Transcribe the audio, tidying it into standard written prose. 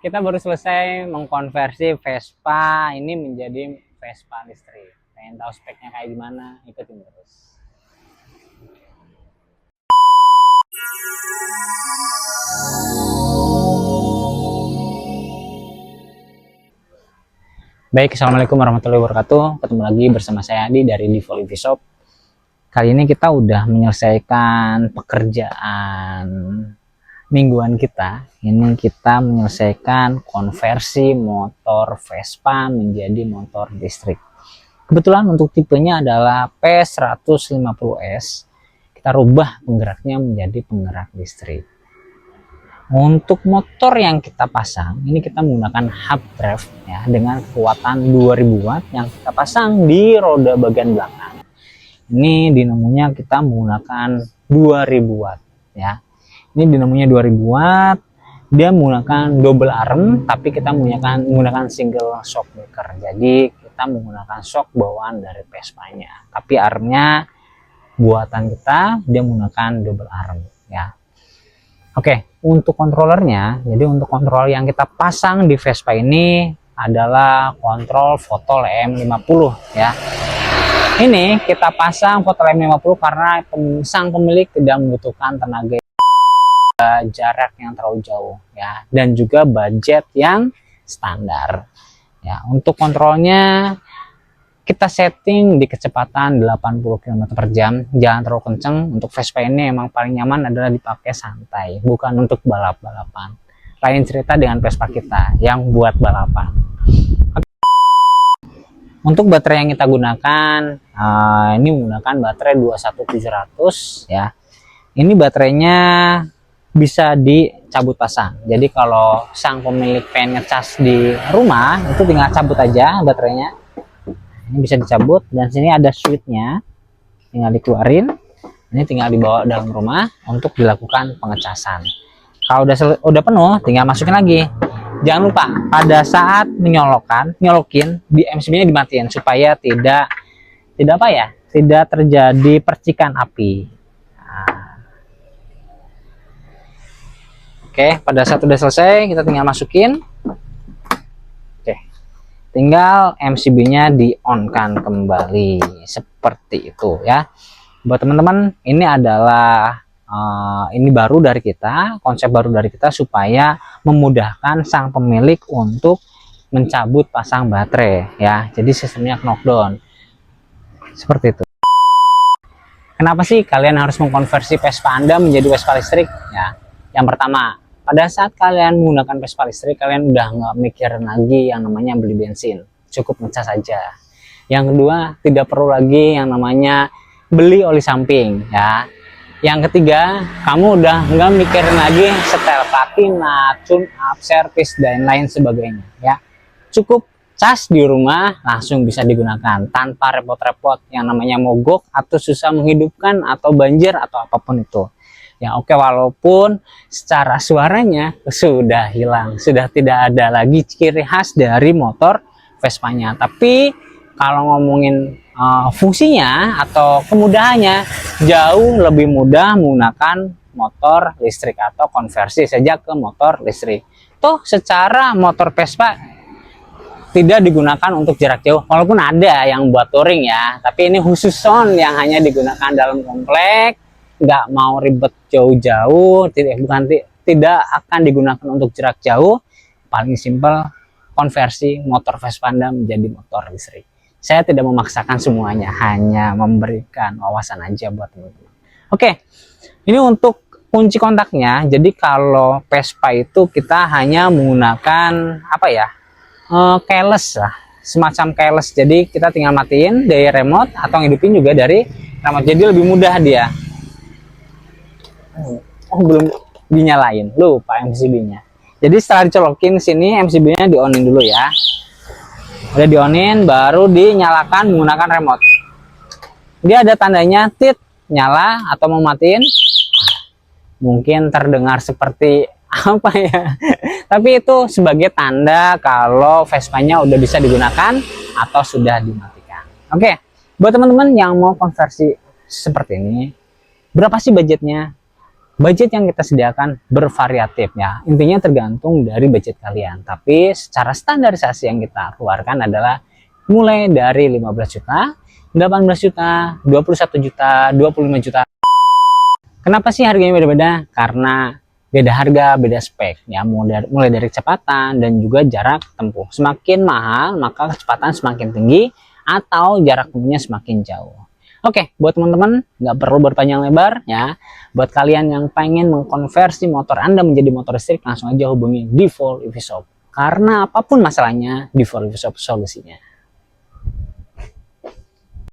Kita baru selesai mengkonversi Vespa ini menjadi Vespa listrik. Pengen tahu speknya kayak gimana? Ikutin terus. Baik, assalamualaikum warahmatullahi wabarakatuh. Ketemu lagi bersama saya Adi dari Divo EV Shop. Kali ini kita udah menyelesaikan pekerjaan mingguan kita. Ini kita menyelesaikan konversi motor Vespa menjadi motor listrik. Kebetulan untuk tipenya adalah P150S. Kita rubah penggeraknya menjadi penggerak listrik. Untuk motor yang kita pasang, ini kita menggunakan hub drive ya, dengan kekuatan 2000 watt yang kita pasang di roda bagian belakang. Ini dinamonya kita menggunakan 2000 watt ya. Ini dinamonya 2000 watt. Dia menggunakan double arm, tapi kita menggunakan single shock breaker. Jadi kita menggunakan shock bawaan dari Vespa-nya. Tapi armnya buatan kita dia menggunakan double arm ya. Oke, untuk kontrolernya, jadi untuk kontrol yang kita pasang di Vespa ini adalah kontrol Foto LM50 ya. Ini kita pasang Foto LM50 karena sang pemilik tidak membutuhkan tenaga jarak yang terlalu jauh ya, dan juga budget yang standar ya. Untuk kontrolnya kita setting di kecepatan 80 km/jam, jangan terlalu kenceng. Untuk Vespa ini emang paling nyaman adalah dipakai santai, bukan untuk balap-balapan. Lain cerita dengan Vespa kita yang buat balapan. Untuk baterai yang kita gunakan, ini menggunakan baterai 21700 ya. Ini baterainya bisa dicabut pasang. Jadi kalau sang pemilik pengen ngecas di rumah, itu tinggal cabut aja baterainya. Ini bisa dicabut, dan sini ada switchnya, tinggal dikeluarin. Ini tinggal dibawa dalam rumah untuk dilakukan pengecasan. Kalau udah penuh, tinggal masukin lagi. Jangan lupa pada saat nyolokin di MCB-nya dimatiin supaya tidak terjadi percikan api. Nah. Oke, pada saat udah selesai kita tinggal masukin. Tinggal MCB-nya di-on-kan kembali seperti itu ya. Buat teman-teman, ini adalah ini baru dari kita, konsep baru dari kita supaya memudahkan sang pemilik untuk mencabut pasang baterai ya. Jadi sistemnya knockdown seperti itu. Kenapa sih kalian harus mengkonversi Vespa Anda menjadi Vespa listrik ya? Yang pertama, pada saat kalian menggunakan Vespa listrik, kalian udah nggak mikirin lagi yang namanya beli bensin, cukup ngecas saja. Yang kedua, tidak perlu lagi yang namanya beli oli samping ya. Yang ketiga, kamu udah nggak mikirin lagi setel platina, tune up, service dan lain sebagainya ya. Cukup cas di rumah langsung bisa digunakan tanpa repot-repot yang namanya mogok atau susah menghidupkan atau banjir atau apapun itu. Ya oke, walaupun secara suaranya sudah hilang, sudah tidak ada lagi ciri khas dari motor Vespa-nya. Tapi kalau ngomongin fungsinya atau kemudahannya, jauh lebih mudah menggunakan motor listrik atau konversi saja ke motor listrik. Tuh secara motor Vespa tidak digunakan untuk jarak jauh, walaupun ada yang buat touring ya. Tapi ini khusus zone yang hanya digunakan dalam komplek. Nggak mau ribet jauh-jauh, tidak akan digunakan untuk jarak jauh. Paling simpel, konversi motor Vespa Anda menjadi motor listrik. Saya tidak memaksakan semuanya, hanya memberikan wawasan aja buat teman-teman. Oke, ini untuk kunci kontaknya. Jadi kalau Vespa itu kita hanya menggunakan keyless lah, semacam keyless. Jadi kita tinggal matiin dari remote atau ngidupin juga dari remote. Jadi lebih mudah dia. Oh, belum dinyalain, lupa MCB-nya. Jadi setelah dicolokin sini, MCB-nya di-onin dulu ya. Udah di-onin, baru dinyalakan menggunakan remote. Dia ada tandanya tit nyala atau mau matiin. Mungkin terdengar seperti apa ya, tapi itu sebagai tanda kalau Vespa-nya udah bisa digunakan atau sudah dimatikan. Oke, buat teman-teman yang mau konversi seperti ini, berapa sih budgetnya? Budget yang kita sediakan bervariatif ya, intinya tergantung dari budget kalian, tapi secara standarisasi yang kita keluarkan adalah mulai dari 15 juta, 18 juta, 21 juta, 25 juta. Kenapa sih harganya beda-beda? Karena beda harga, beda spek ya, mulai dari kecepatan dan juga jarak tempuh. Semakin mahal maka kecepatan semakin tinggi atau jarak tempuhnya semakin jauh. Oke, buat teman-teman nggak perlu berpanjang lebar ya. Buat kalian yang pengen mengkonversi motor Anda menjadi motor listrik, langsung aja hubungi Devol EV Shop. Karena apapun masalahnya, Devol EV Shop solusinya.